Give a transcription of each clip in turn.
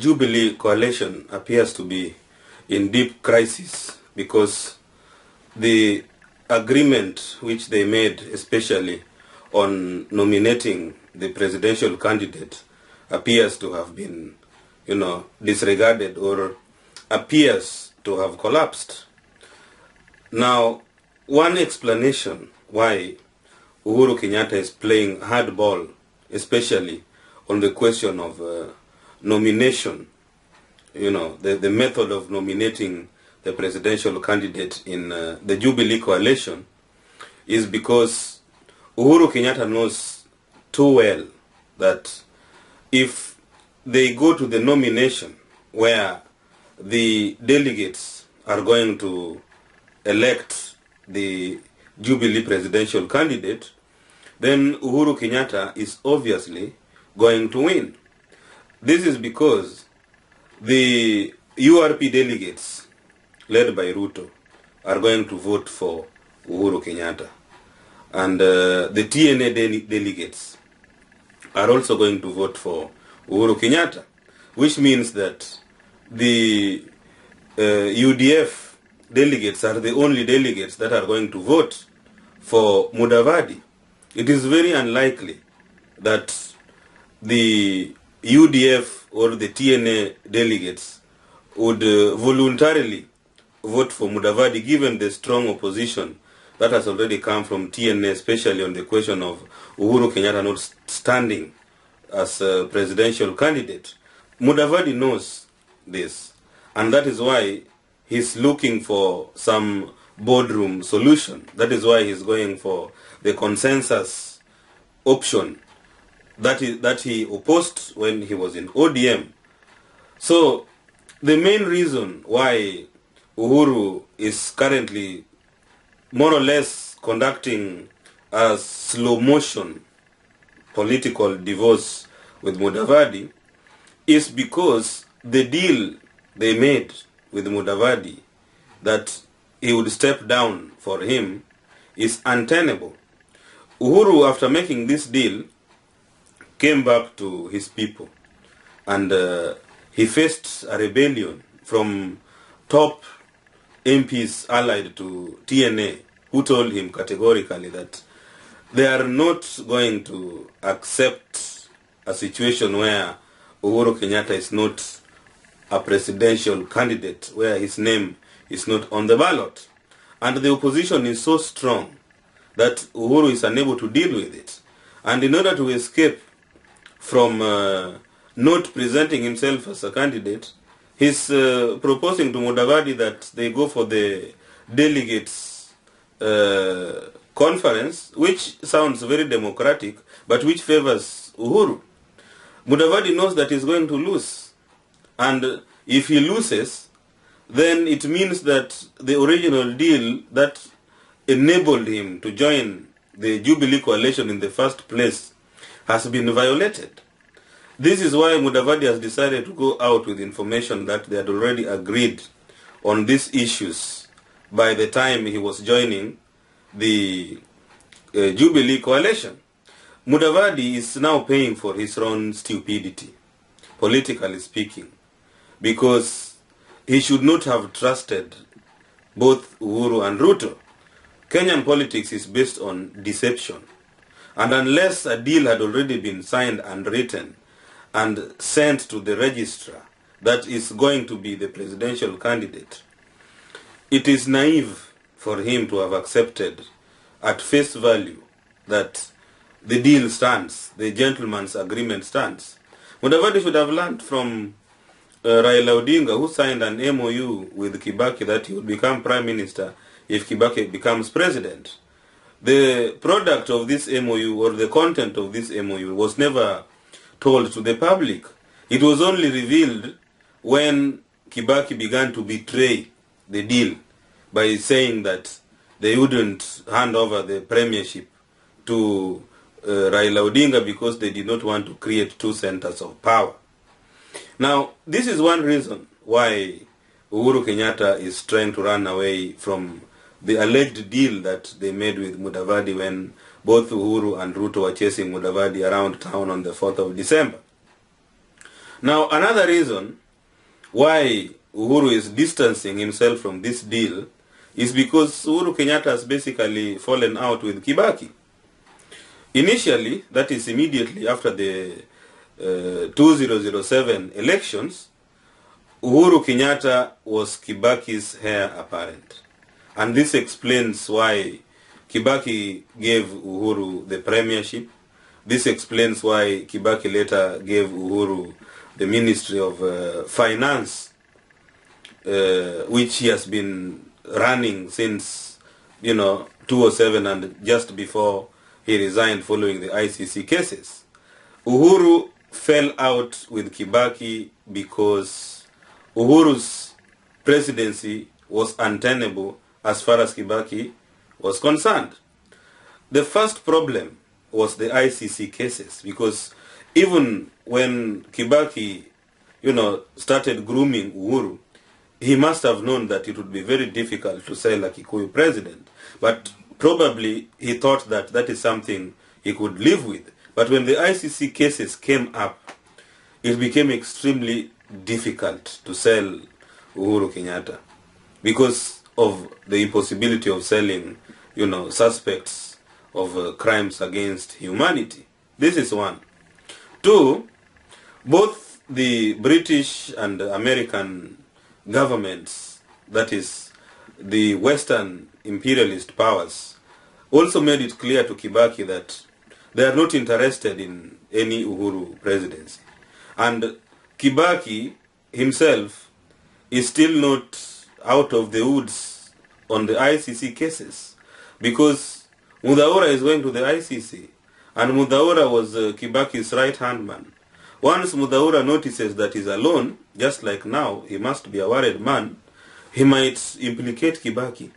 Jubilee coalition appears to be in deep crisis because the agreement which they made, especially on nominating the presidential candidate, appears to have been, disregarded or appears to have collapsed. Now, one explanation why Uhuru Kenyatta is playing hardball, especially on the question of nomination, the method of nominating the presidential candidate in the Jubilee coalition, is because Uhuru Kenyatta knows too well that if they go to the nomination where the delegates are going to elect the Jubilee presidential candidate, then Uhuru Kenyatta is obviously going to win. This is because the URP delegates, led by Ruto, are going to vote for Uhuru Kenyatta. And the TNA delegates are also going to vote for Uhuru Kenyatta, which means that the UDF delegates are the only delegates that are going to vote for Mudavadi. It is very unlikely that the UDF or the TNA delegates would voluntarily vote for Mudavadi, given the strong opposition that has already come from TNA, especially on the question of Uhuru Kenyatta not standing as a presidential candidate. Mudavadi knows this, and that is why he's looking for some boardroom solution. That is why he's going for the consensus option that he opposed when he was in ODM. So the main reason why Uhuru is currently more or less conducting a slow motion political divorce with Mudavadi is because the deal they made with Mudavadi, that he would step down for him, is untenable. Uhuru, after making this deal, came back to his people, and he faced a rebellion from top MPs allied to TNA, who told him categorically that they are not going to accept a situation where Uhuru Kenyatta is not a presidential candidate, where his name is not on the ballot. And the opposition is so strong that Uhuru is unable to deal with it. And in order to escape from not presenting himself as a candidate, he's proposing to Mudavadi that they go for the delegates conference, which sounds very democratic, but which favors Uhuru. Mudavadi knows that he's going to lose. And if he loses, then it means that the original deal that enabled him to join the Jubilee coalition in the first place has been violated. This is why Mudavadi has decided to go out with information that they had already agreed on these issues by the time he was joining the Jubilee coalition. Mudavadi is now paying for his own stupidity, politically speaking, because he should not have trusted both Uhuru and Ruto. Kenyan politics is based on deception. And unless a deal had already been signed and written and sent to the registrar that is going to be the presidential candidate, it is naive for him to have accepted at face value that the deal stands, the gentleman's agreement stands. Mudavadi should have learned from Raila Odinga, who signed an MOU with Kibaki that he would become prime minister if Kibaki becomes president. The product of this MOU, or the content of this MOU, was never told to the public. It was only revealed when Kibaki began to betray the deal by saying that they wouldn't hand over the premiership to Raila Odinga because they did not want to create two centers of power. Now, this is one reason why Uhuru Kenyatta is trying to run away from the alleged deal that they made with Mudavadi when both Uhuru and Ruto were chasing Mudavadi around town on the 4th of December. Now, another reason why Uhuru is distancing himself from this deal is because Uhuru Kenyatta has basically fallen out with Kibaki. Initially, that is immediately after the 2007 elections, Uhuru Kenyatta was Kibaki's heir apparent. And this explains why Kibaki gave Uhuru the premiership. This explains why Kibaki later gave Uhuru the Ministry of Finance, which he has been running since, 2007 and just before he resigned following the ICC cases. Uhuru fell out with Kibaki because Uhuru's presidency was untenable as far as Kibaki was concerned. The first problem was the ICC cases, because even when Kibaki, started grooming Uhuru, he must have known that it would be very difficult to sell a Kikuyu president. But probably he thought that that is something he could live with. But when the ICC cases came up, it became extremely difficult to sell Uhuru Kenyatta because of the impossibility of selling, suspects of crimes against humanity. This is one. Two, both the British and American governments, that is the Western imperialist powers, also made it clear to Kibaki that they are not interested in any Uhuru presidency. And Kibaki himself is still not out of the woods on the ICC cases, because Mudavadi is going to the ICC, and Mudavadi was Kibaki's right-hand man. Once Mudavadi notices that he's alone, just like now, he must be a worried man, he might implicate Kibaki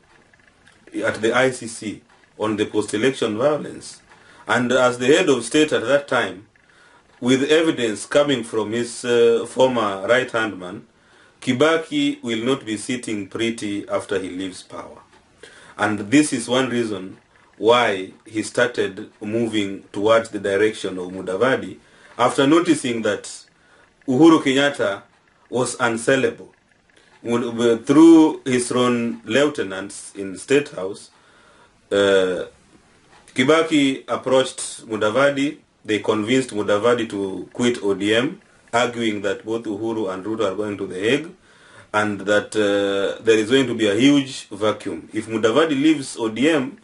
at the ICC on the post-election violence. And as the head of state at that time, with evidence coming from his former right-hand man, Kibaki will not be sitting pretty after he leaves power. And this is one reason why he started moving towards the direction of Mudavadi after noticing that Uhuru Kenyatta was unsellable. Through his own lieutenants in State House, Kibaki approached Mudavadi. They convinced Mudavadi to quit ODM, arguing that both Uhuru and Ruto are going to The Hague, and that there is going to be a huge vacuum. If Mudavadi leaves ODM,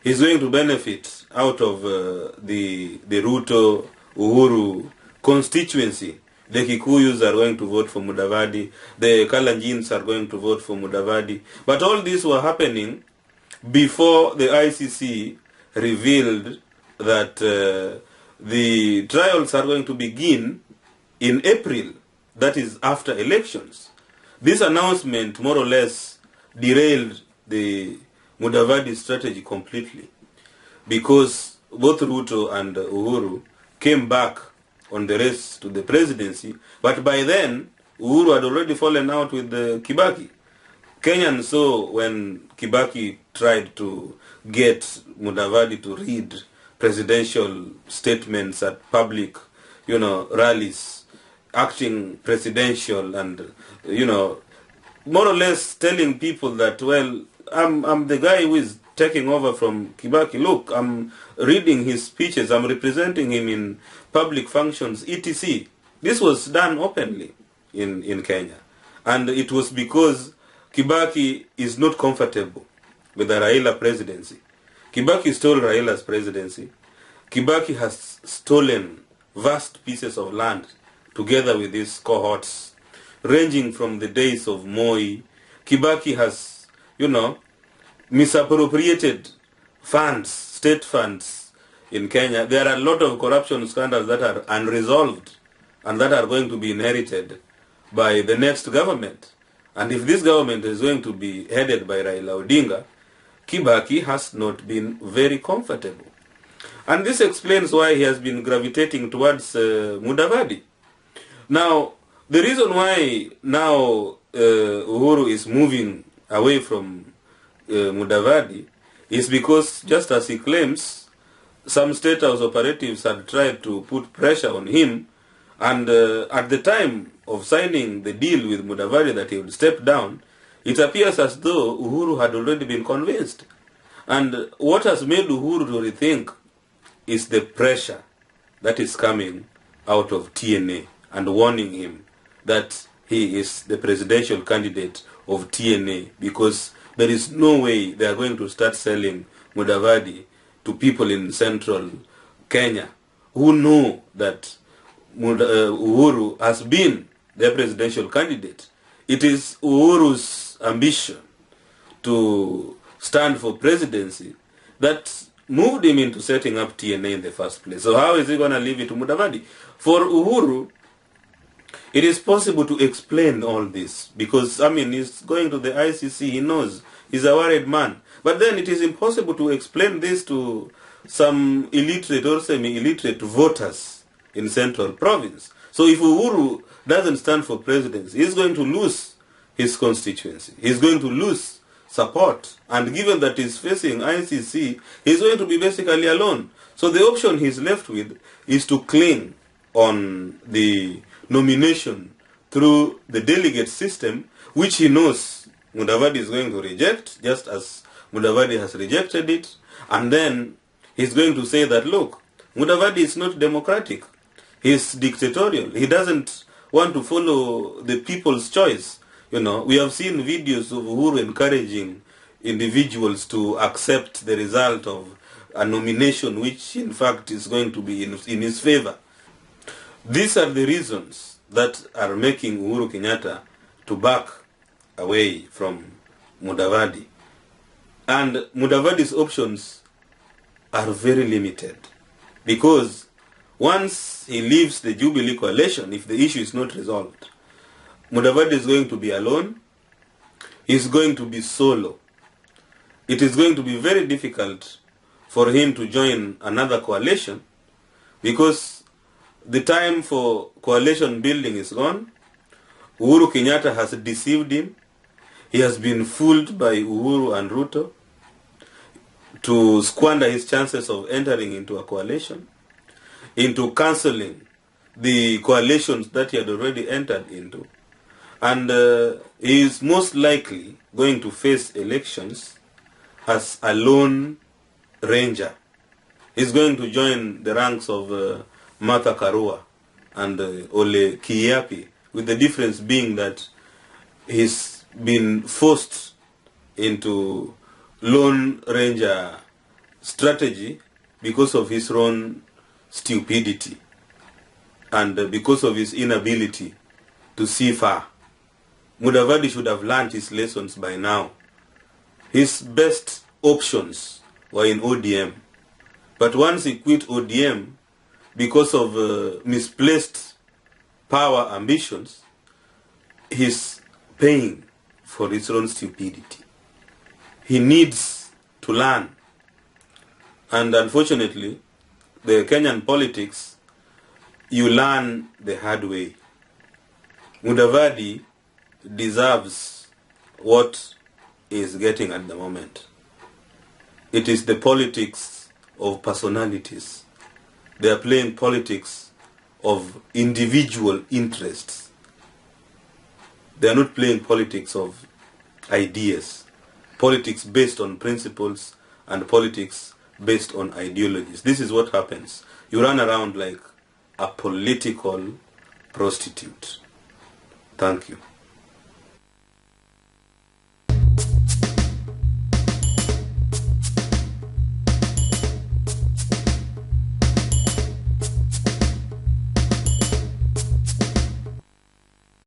he's going to benefit out of the Ruto Uhuru constituency. The Kikuyus are going to vote for Mudavadi. The Kalenjins are going to vote for Mudavadi. But all this were happening before the ICC revealed that the trials are going to begin in April, that is after elections. This announcement more or less derailed the Mudavadi strategy completely, because both Ruto and Uhuru came back on the race to the presidency, but by then Uhuru had already fallen out with Kibaki. Kenyans saw when Kibaki tried to get Mudavadi to read presidential statements at public, rallies, acting presidential, and, more or less telling people that, well, I'm the guy who is taking over from Kibaki. Look, I'm reading his speeches, I'm representing him in public functions, etc. This was done openly in Kenya. And it was because Kibaki is not comfortable with the Raila presidency. Kibaki stole Raila's presidency. Kibaki has stolen vast pieces of land together with his cohorts, ranging from the days of Moi. Kibaki has, misappropriated funds, state funds in Kenya. There are a lot of corruption scandals that are unresolved and that are going to be inherited by the next government. And if this government is going to be headed by Raila Odinga, Kibaki has not been very comfortable. And this explains why he has been gravitating towards Mudavadi. Now, the reason why now Uhuru is moving away from Mudavadi is because, just as he claims, some State House operatives had tried to put pressure on him And at the time of signing the deal with Mudavadi that he would step down, it appears as though Uhuru had already been convinced. And what has made Uhuru to rethink is the pressure that is coming out of TNA and warning him that he is the presidential candidate of TNA, because there is no way they are going to start selling Mudavadi to people in central Kenya who know that Uhuru has been their presidential candidate. It is Uhuru's ambition to stand for presidency that moved him into setting up TNA in the first place. So how is he going to leave it to Mudavadi? For Uhuru, it is possible to explain all this because, I mean, he's going to the ICC, he knows, he's a worried man. But then it is impossible to explain this to some illiterate or semi-illiterate voters in Central Province. So if Uhuru doesn't stand for presidency, he's going to lose his constituency. He's going to lose support. And given that he's facing ICC, he's going to be basically alone. So the option he's left with is to cling on the nomination through the delegate system, which he knows Mudavadi is going to reject, just as Mudavadi has rejected it. And then he's going to say that, look, Mudavadi is not democratic. He's dictatorial. He doesn't want to follow the people's choice. You know, we have seen videos of Uhuru encouraging individuals to accept the result of a nomination which in fact is going to be in his favor. These are the reasons that are making Uhuru Kenyatta to back away from Mudavadi. And Mudavadi's options are very limited, because once he leaves the Jubilee coalition, if the issue is not resolved, Mudavadi is going to be alone. He's going to be solo. It is going to be very difficult for him to join another coalition, because the time for coalition building is gone. Uhuru Kenyatta has deceived him. He has been fooled by Uhuru and Ruto to squander his chances of entering into a coalition, into cancelling the coalitions that he had already entered into. And he is most likely going to face elections as a lone ranger. He's going to join the ranks of Martha Karua and Ole Kiapi, with the difference being that he's been forced into lone ranger strategy because of his own stupidity and because of his inability to see far. Mudavadi should have learned his lessons by now. His best options were in ODM. But once he quit ODM because of misplaced power ambitions, he's paying for his own stupidity. He needs to learn. And unfortunately, the Kenyan politics, you learn the hard way. Mudavadi deserves what he is getting at the moment. It is the politics of personalities. They are playing politics of individual interests. They are not playing politics of ideas. Politics based on principles and politics based on ideologies. This is what happens. You run around like a political prostitute. Thank you.